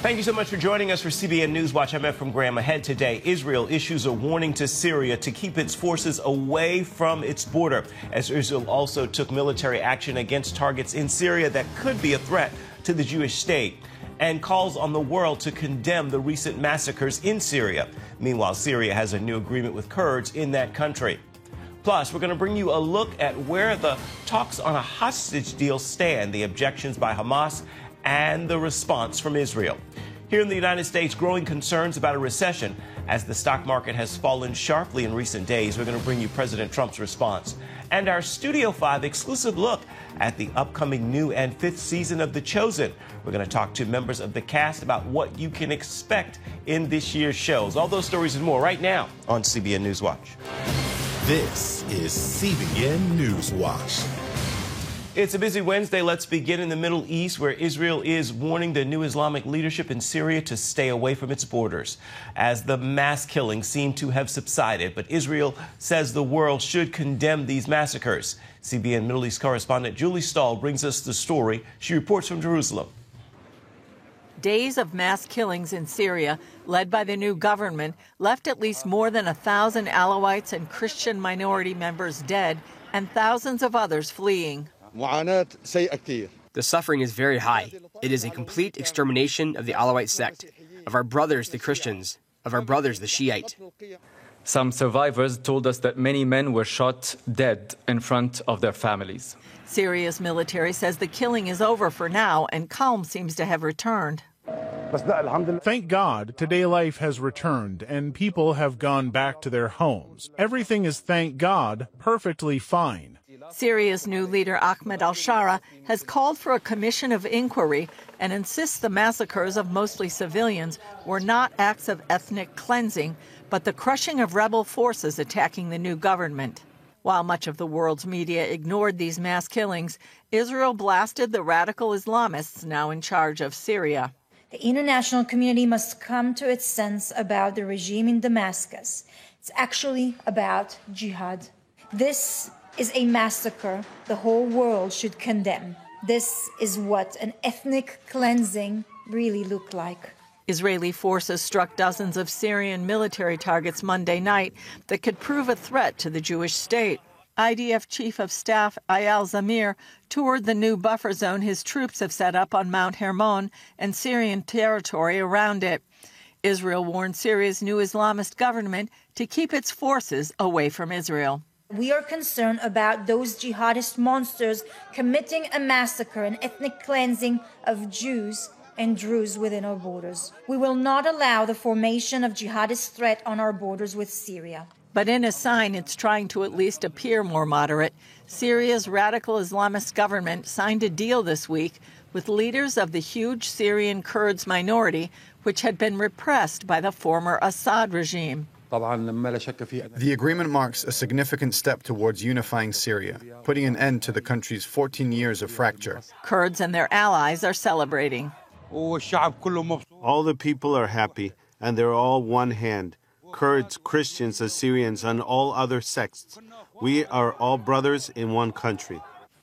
Thank you so much for joining us for CBN NewsWatch. I'm Ephraim Graham. Ahead today, Israel issues a warning to Syria to keep its forces away from its border, as Israel also took military action against targets in Syria that could be a threat to the Jewish state, and calls on the world to condemn the recent massacres in Syria. Meanwhile, Syria has a new agreement with Kurds in that country. Plus, we're going to bring you a look at where the talks on a hostage deal stand, the objections by Hamas, and the response from Israel. Here in the United States, growing concerns about a recession as the stock market has fallen sharply in recent days. We're going to bring you President Trump's response and our Studio 5 exclusive look at the upcoming new and fifth season of The Chosen. We're going to talk to members of the cast about what you can expect in this year's shows. All those stories and more right now on CBN NewsWatch. This is CBN NewsWatch. It's a busy Wednesday. Let's begin in the Middle East, where Israel is warning the new Islamic leadership in Syria to stay away from its borders, as the mass killings seem to have subsided. But Israel says the world should condemn these massacres. CBN Middle East correspondent Julie Stahl brings us the story. She reports from Jerusalem. Days of mass killings in Syria, led by the new government, left at least more than 1,000 Alawites and Christian minority members dead and thousands of others fleeing. The suffering is very high. It is a complete extermination of the Alawite sect, of our brothers, the Christians, of our brothers, the Shiite. Some survivors told us that many men were shot dead in front of their families. Syria's military says the killing is over for now, and calm seems to have returned. Thank God, today life has returned and people have gone back to their homes. Everything is, thank God, perfectly fine. Syria's new leader, Ahmed al-Shara, has called for a commission of inquiry and insists the massacres of mostly civilians were not acts of ethnic cleansing, but the crushing of rebel forces attacking the new government. While much of the world's media ignored these mass killings, Israel blasted the radical Islamists now in charge of Syria. The international community must come to its sense about the regime in Damascus. It's actually about jihad. This is a massacre the whole world should condemn. This is what an ethnic cleansing really looked like. Israeli forces struck dozens of Syrian military targets Monday night that could prove a threat to the Jewish state. IDF Chief of Staff Eyal Zamir toured the new buffer zone his troops have set up on Mount Hermon and Syrian territory around it. Israel warned Syria's new Islamist government to keep its forces away from Israel. We are concerned about those jihadist monsters committing a massacre and ethnic cleansing of Jews and Druze within our borders. We will not allow the formation of jihadist threat on our borders with Syria. But in a sign it's trying to at least appear more moderate, Syria's radical Islamist government signed a deal this week with leaders of the huge Syrian Kurds minority, which had been repressed by the former Assad regime. The agreement marks a significant step towards unifying Syria, putting an end to the country's 14 years of fracture. Kurds and their allies are celebrating. All the people are happy, and they're all one hand. Kurds, Christians, Assyrians, and all other sects. We are all brothers in one country.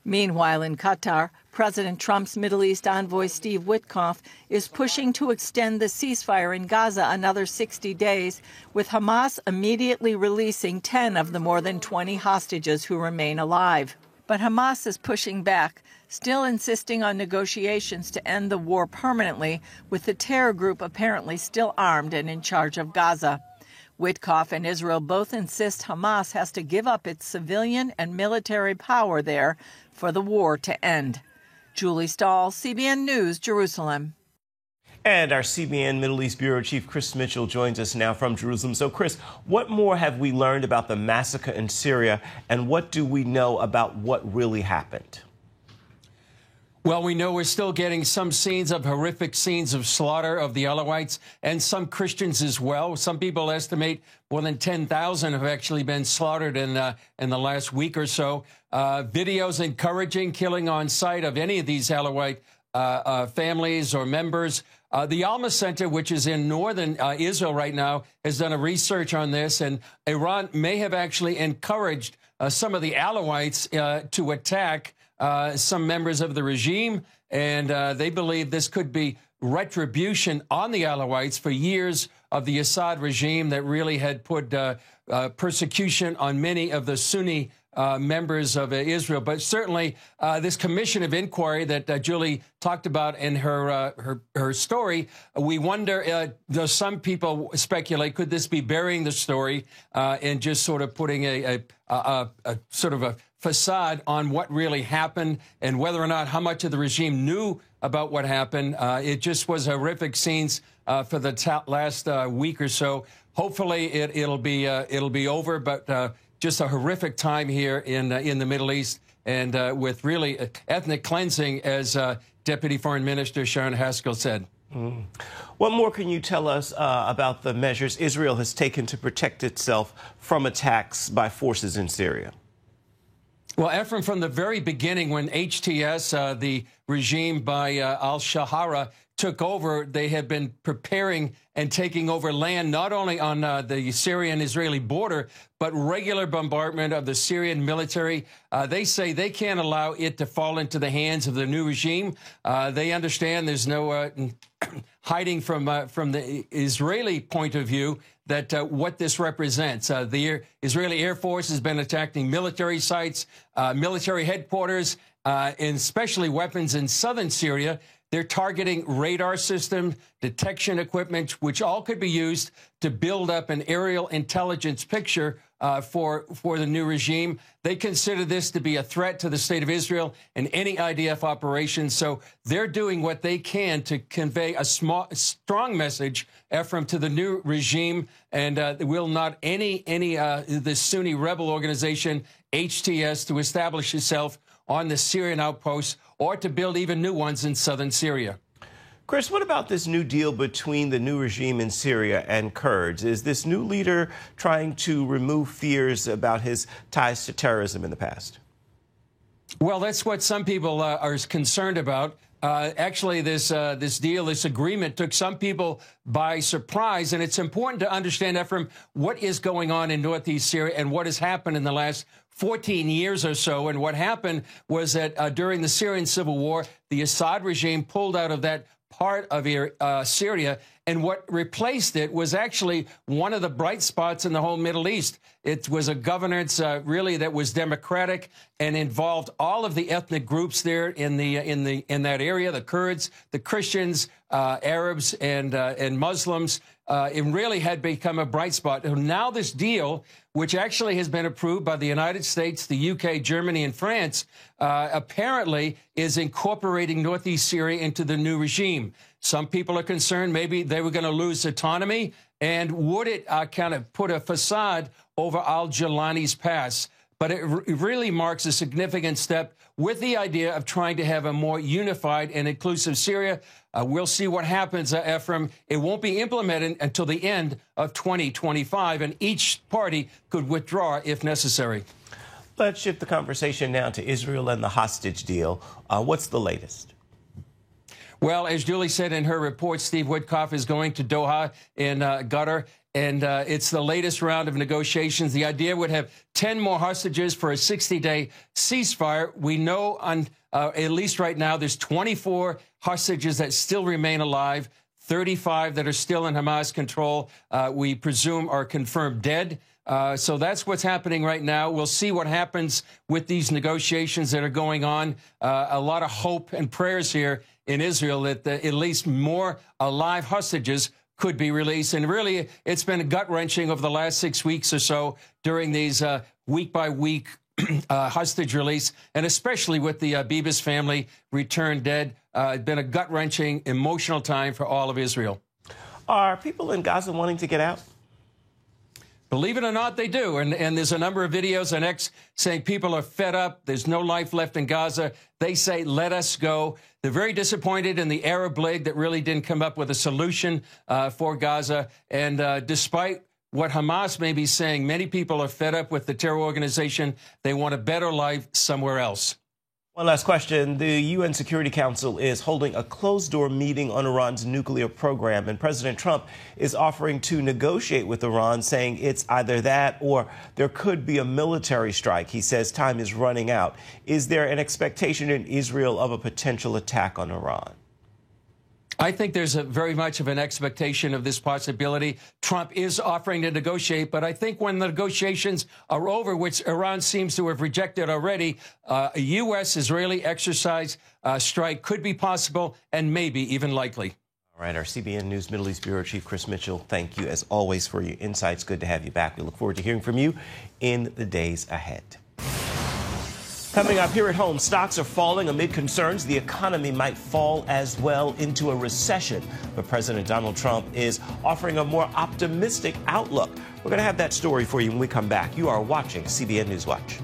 Meanwhile, in Qatar, President Trump's Middle East envoy Steve Witkoff is pushing to extend the ceasefire in Gaza another 60 days, with Hamas immediately releasing 10 of the more than 20 hostages who remain alive. But Hamas is pushing back, still insisting on negotiations to end the war permanently, with the terror group apparently still armed and in charge of Gaza. Witkoff and Israel both insist Hamas has to give up its civilian and military power there for the war to end. Julie Stahl, CBN News, Jerusalem. And our CBN Middle East Bureau Chief Chris Mitchell joins us now from Jerusalem. So, Chris, what more have we learned about the massacre in Syria, and what do we know about what really happened? Well, we know we're still getting some horrific scenes of slaughter of the Alawites and some Christians as well. Some people estimate more than 10,000 have actually been slaughtered in the last week or so. Videos encouraging killing on sight of any of these Alawite families or members. The Alma Center, which is in northern Israel right now, has done a research on this, and Iran may have actually encouraged some of the Alawites to attack some members of the regime, and they believe this could be retribution on the Alawites for years of the Assad regime that really had put persecution on many of the Sunni members of Israel. But certainly this commission of inquiry that Julie talked about in her story, we wonder, some people speculate, could this be burying the story and just sort of putting a sort of a facade on what really happened and whether or not how much of the regime knew about what happened. It just was horrific scenes for the last week or so. Hopefully it'll be over, but just a horrific time here in the Middle East, and with really ethnic cleansing, as Deputy Foreign Minister Sharon Haskell said. What more can you tell us about the measures Israel has taken to protect itself from attacks by forces in Syria? Well, Ephraim, from the very beginning, when HTS, the regime by al-Shahara, took over, they have been preparing and taking over land, not only on the Syrian-Israeli border, but regular bombardment of the Syrian military. They say they can't allow it to fall into the hands of the new regime. They understand there's no hiding from the Israeli point of view that what this represents. The Israeli Air Force has been attacking military sites, military headquarters, and especially weapons in southern Syria. They're targeting radar system, detection equipment, which all could be used to build up an aerial intelligence picture for the new regime. They consider this to be a threat to the state of Israel and any IDF operation. So they're doing what they can to convey a strong message, Ephraim, to the new regime, and will not the Sunni rebel organization HTS to establish itself on the Syrian outposts or to build even new ones in southern Syria. Chris, what about this new deal between the new regime in Syria and Kurds? Is this new leader trying to remove fears about his ties to terrorism in the past? Well, that's what some people are concerned about. Actually, this deal, this agreement took some people by surprise. And it's important to understand, Ephraim, what is going on in northeast Syria and what has happened in the last 14 years or so. And what happened was that during the Syrian civil war, the Assad regime pulled out of that part of Syria, and what replaced it was actually one of the bright spots in the whole Middle East. It was a governance really that was democratic and involved all of the ethnic groups there in that area: the Kurds, the Christians, Arabs, and Muslims. It really had become a bright spot. And now this deal, which actually has been approved by the United States, the UK, Germany, and France, apparently is incorporating northeast Syria into the new regime. Some people are concerned maybe they were going to lose autonomy, and would it kind of put a facade over al-Jilani's past? But it really marks a significant step with the idea of trying to have a more unified and inclusive Syria. We'll see what happens, Ephraim. It won't be implemented until the end of 2025, and each party could withdraw if necessary. Let's shift the conversation now to Israel and the hostage deal. What's the latest? Well, as Julie said in her report, Steve Witkoff is going to Doha in Qatar, and it's the latest round of negotiations. The idea would have 10 more hostages for a 60-day ceasefire. We know at least right now there's 24 hostages that still remain alive, 35 that are still in Hamas control, we presume are confirmed dead. So that's what's happening right now. We'll see what happens with these negotiations that are going on. A lot of hope and prayers here in Israel that at least more alive hostages could be released. And really, it's been gut-wrenching over the last 6 weeks or so during these week-by-week hostage release, and especially with the Bibas family returned dead. It's been a gut-wrenching, emotional time for all of Israel. Are people in Gaza wanting to get out? Believe it or not, they do. And there's a number of videos on X saying people are fed up. There's no life left in Gaza. They say, let us go. They're very disappointed in the Arab League that really didn't come up with a solution for Gaza. And despite what Hamas may be saying, many people are fed up with the terror organization. They want a better life somewhere else. One last question. The UN Security Council is holding a closed-door meeting on Iran's nuclear program, and President Trump is offering to negotiate with Iran, saying it's either that or there could be a military strike. He says time is running out. Is there an expectation in Israel of a potential attack on Iran? I think there's very much of an expectation of this possibility. Trump is offering to negotiate, but I think when the negotiations are over, which Iran seems to have rejected already, a U.S.-Israeli exercise strike could be possible and maybe even likely. All right, our CBN News Middle East Bureau Chief Chris Mitchell, thank you as always for your insights. Good to have you back. We look forward to hearing from you in the days ahead. Coming up here at home, stocks are falling amid concerns the economy might fall as well into a recession. But President Donald Trump is offering a more optimistic outlook. We're going to have that story for you when we come back. You are watching CBN NewsWatch.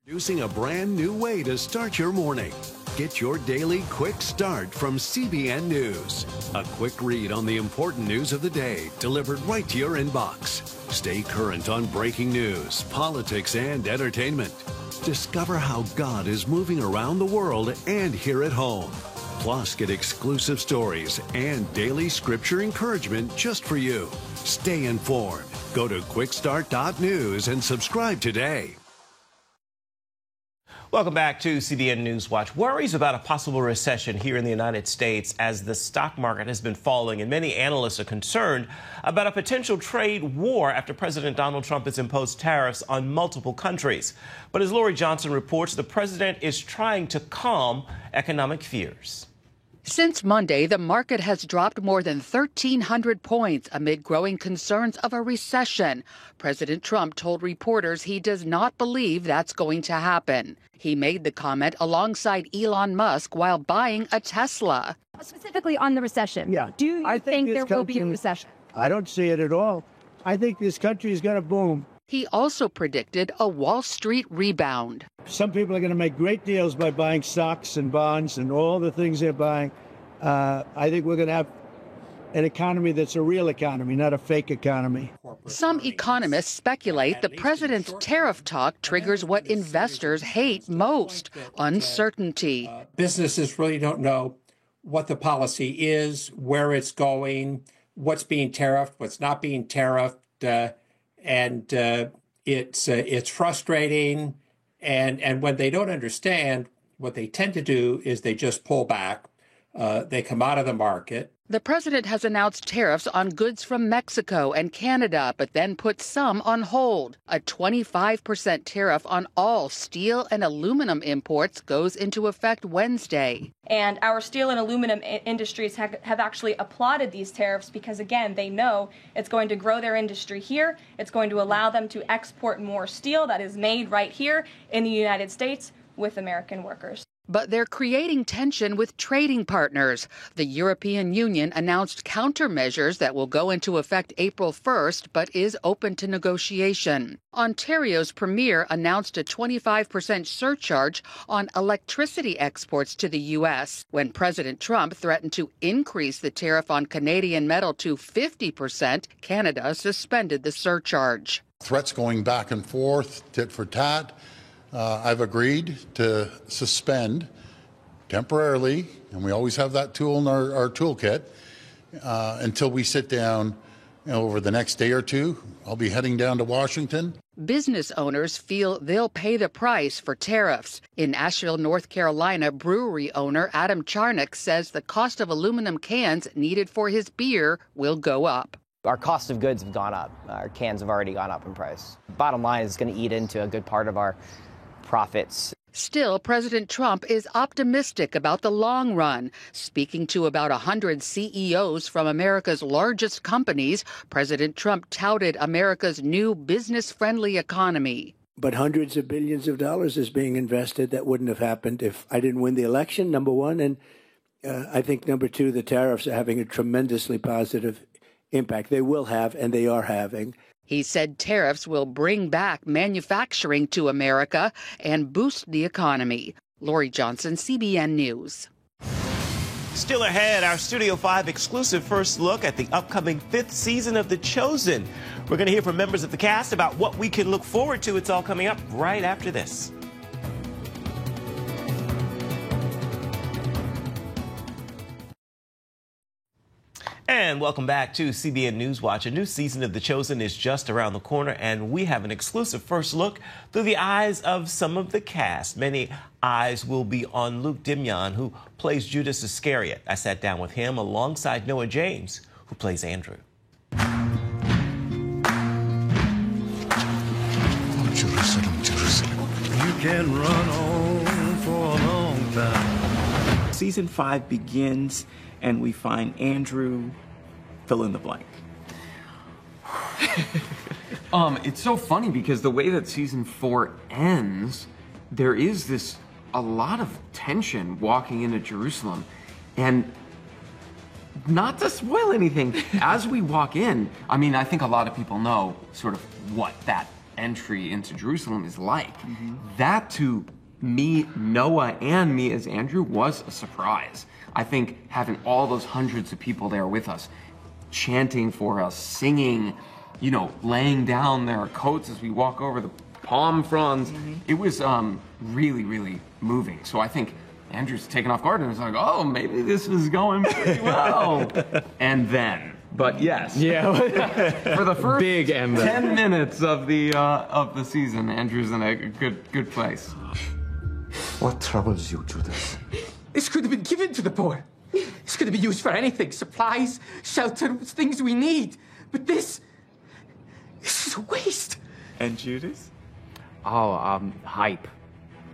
Introducing a brand new way to start your morning. Get your daily quick start from CBN News. A quick read on the important news of the day delivered right to your inbox. Stay current on breaking news, politics, and entertainment. Discover how God is moving around the world and here at home. Plus, get exclusive stories and daily scripture encouragement just for you. Stay informed. Go to quickstart.news and subscribe today. Welcome back to CBN NewsWatch. Worries about a possible recession here in the United States as the stock market has been falling, and many analysts are concerned about a potential trade war after President Donald Trump has imposed tariffs on multiple countries. But as Lori Johnson reports, the president is trying to calm economic fears. Since Monday, the market has dropped more than 1,300 points amid growing concerns of a recession. President Trump told reporters he does not believe that's going to happen. He made the comment alongside Elon Musk while buying a Tesla. Specifically on the recession. Yeah. Do you think there will be a recession? I don't see it at all. I think this country is going to boom. He also predicted a Wall Street rebound. Some people are going to make great deals by buying stocks and bonds and all the things they're buying. I think we're going to have an economy that's a real economy, not a fake economy. Some economists speculate the president's tariff talk triggers what investors hate most, uncertainty. Businesses really don't know what the policy is, where it's going, what's being tariffed, what's not being tariffed, and it's frustrating. And when they don't understand, what they tend to do is they just pull back. They come out of the market. The president has announced tariffs on goods from Mexico and Canada, but then put some on hold. A 25% tariff on all steel and aluminum imports goes into effect Wednesday. And our steel and aluminum industries have actually applauded these tariffs because, again, they know it's going to grow their industry here. It's going to allow them to export more steel that is made right here in the United States with American workers. But they're creating tension with trading partners. The European Union announced countermeasures that will go into effect April 1st, but is open to negotiation. Ontario's premier announced a 25% surcharge on electricity exports to the U.S. when President Trump threatened to increase the tariff on Canadian metal to 50%. Canada suspended the surcharge. Threats going back and forth, tit for tat. I've agreed to suspend temporarily, and we always have that tool in our toolkit, until we sit down over the next day or two. I'll be heading down to Washington. Business owners feel they'll pay the price for tariffs. In Asheville, North Carolina, brewery owner Adam Charnock says the cost of aluminum cans needed for his beer will go up. Our cost of goods have gone up. Our cans have already gone up in price. Bottom line is going to eat into a good part of our profits. Still, President Trump is optimistic about the long run. Speaking to about 100 CEOs from America's largest companies, President Trump touted America's new business-friendly economy. But hundreds of billions of dollars is being invested. That wouldn't have happened if I didn't win the election, number one. And I think, number two, the tariffs are having a tremendously positive impact. They will have, and they are having. He said tariffs will bring back manufacturing to America and boost the economy. Lori Johnson, CBN News. Still ahead, our Studio 5 exclusive first look at the upcoming 5th season of The Chosen. We're going to hear from members of the cast about what we can look forward to. It's all coming up right after this. And welcome back to CBN NewsWatch. A new season of The Chosen is just around the corner, and we have an exclusive first look through the eyes of some of the cast. Many eyes will be on Luke Dimyan, who plays Judas Iscariot. I sat down with him alongside Noah James, who plays Andrew. Oh, Jerusalem, Jerusalem. You can run on for a long time. Season 5 begins, and we find Andrew, fill in the blank. It's so funny because the way that season 4 ends, there is a lot of tension walking into Jerusalem. And not to spoil anything, as we walk in, I mean, I think a lot of people know sort of what that entry into Jerusalem is like. That to me, Noah, and me as Andrew was a surprise. I think having all those hundreds of people there with us, chanting for us, singing, you know, laying down their coats as we walk over the palm fronds, it was really, really moving. So I think Andrew's taken off guard and was like, oh, maybe this is going pretty well. And then, but yes. Yeah. For the first big 10 minutes of the season, Andrew's in a good place. What troubles you, Judas? This could have been given to the poor. This could have been used for anything. Supplies, shelter, things we need. But this is a waste. And Judas? Oh, hype.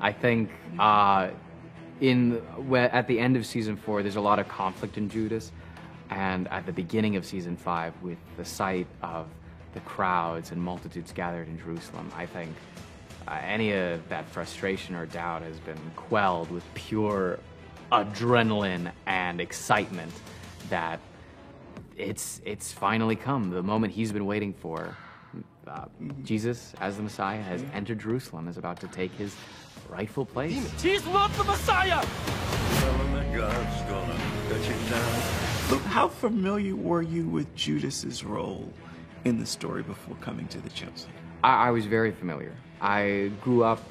I think at the end of season 4, there's a lot of conflict in Judas. And at the beginning of season 5, with the sight of the crowds and multitudes gathered in Jerusalem, I think any of that frustration or doubt has been quelled with pure adrenaline and excitement that it's finally come. The moment he's been waiting for. Jesus, as the Messiah, has entered Jerusalem, is about to take his rightful place. He's not the Messiah! God's gonna cut you down. Luke, how familiar were you with Judas's role in the story before coming to The Chosen? I was very familiar. I grew up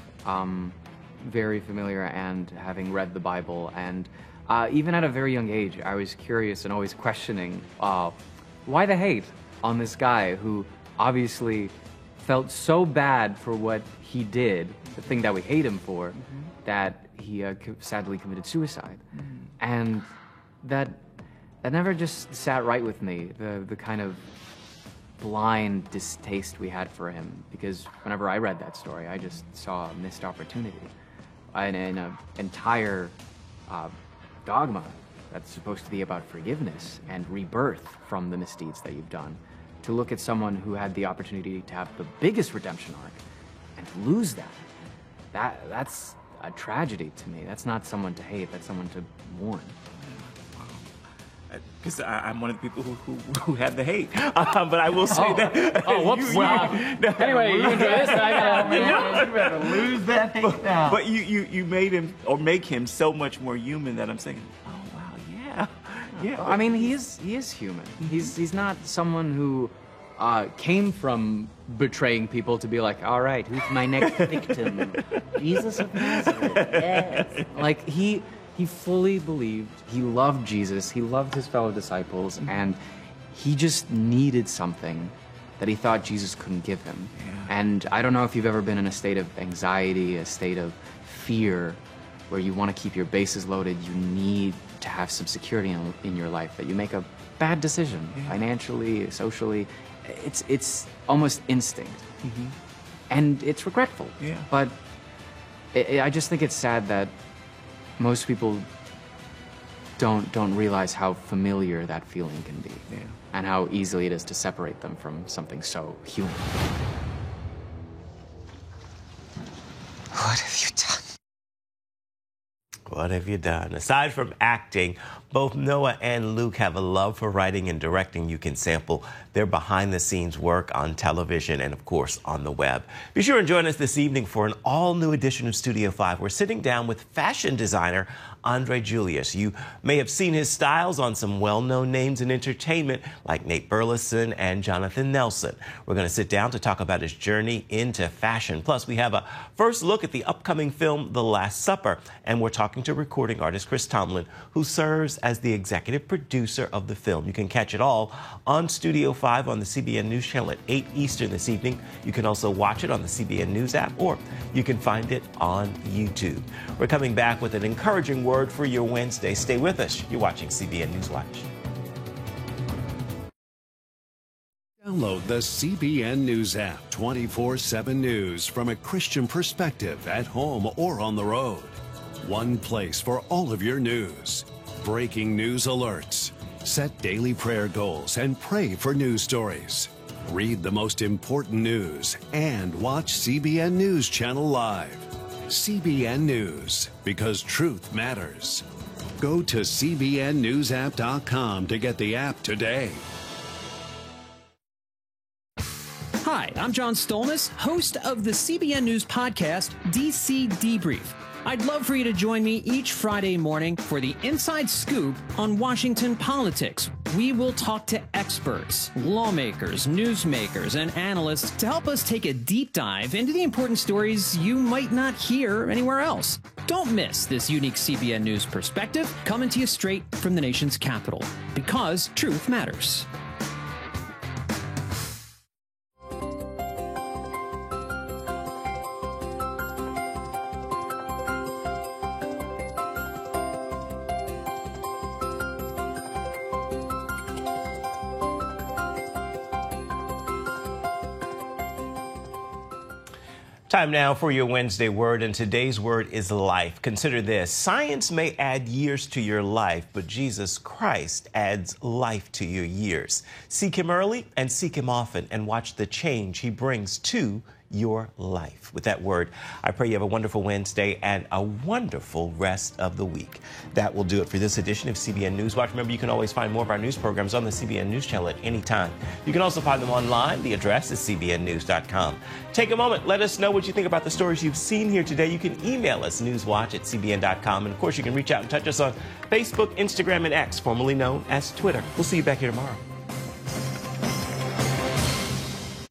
very familiar and having read the Bible, and even at a very young age, I was curious and always questioning why the hate on this guy who obviously felt so bad for what he did, the thing that we hate him for, that he sadly committed suicide. And that never just sat right with me, the kind of blind distaste we had for him, because whenever I read that story, I just saw a missed opportunity in an entire dogma that's supposed to be about forgiveness and rebirth from the misdeeds that you've done, to look at someone who had the opportunity to have the biggest redemption arc and to lose that's a tragedy to me. That's not someone to hate, that's someone to mourn. Because I'm one of the people who had the hate. But I will say that. Oh, whoops. Anyway, you enjoy this. You better lose that hate now. But you made him, or make him, so much more human that I'm saying, oh, wow, yeah. Yeah. I mean, he is human. He's not someone who came from betraying people to be like, all right, who's my next victim? Jesus of Nazareth. Yes. Like, he fully believed, he loved Jesus, he loved his fellow disciples, and he just needed something that he thought Jesus couldn't give him. And I don't know if you've ever been in a state of anxiety, a state of fear, where you want to keep your bases loaded, you need to have some security in your life, that you make a bad decision, financially, socially. It's almost instinct. And it's regretful. But I just think it's sad that most people don't realize how familiar that feeling can be, and how easily it is to separate them from something so human. What have you done? What have you done? Aside from acting, both Noah and Luke have a love for writing and directing. You can sample their behind-the-scenes work on television and, of course, on the web. Be sure and join us this evening for an all-new edition of Studio 5. We're sitting down with fashion designer Andre Julius. You may have seen his styles on some well-known names in entertainment like Nate Burleson and Jonathan Nelson. We're going to sit down to talk about his journey into fashion. Plus, we have a first look at the upcoming film The Last Supper, and we're talking to recording artist Chris Tomlin, who serves as the executive producer of the film. You can catch it all on Studio 5 on the CBN News Channel at 8 Eastern this evening. You can also watch it on the CBN News app, or you can find it on YouTube. We're coming back with an encouraging word for your Wednesday. Stay with us. You're watching CBN NewsWatch. Download the CBN News app, 24/7 news from a Christian perspective at home or on the road. One place for all of your news. Breaking news alerts. Set daily prayer goals and pray for news stories. Read the most important news and watch CBN News Channel live. CBN News, because truth matters. Go to cbnnewsapp.com to get the app today. Hi, I'm John Stolnis, host of the CBN News podcast, DC Debrief. I'd love for you to join me each Friday morning for the inside scoop on Washington politics. We will talk to experts, lawmakers, newsmakers, and analysts to help us take a deep dive into the important stories you might not hear anywhere else. Don't miss this unique CBN News perspective coming to you straight from the nation's capital, because truth matters. Time now for your Wednesday word, and today's word is life. Consider this. Science may add years to your life, but Jesus Christ adds life to your years. Seek him early and seek him often, and watch the change he brings to your life. With that word, I pray you have a wonderful Wednesday and a wonderful rest of the week. That will do it for this edition of CBN NewsWatch. Remember, you can always find more of our news programs on the CBN News Channel at any time. You can also find them online. The address is cbnnews.com. Take a moment. Let us know what you think about the stories you've seen here today. You can email us, newswatch@cbn.com. And, of course, you can reach out and touch us on Facebook, Instagram, and X, formerly known as Twitter. We'll see you back here tomorrow.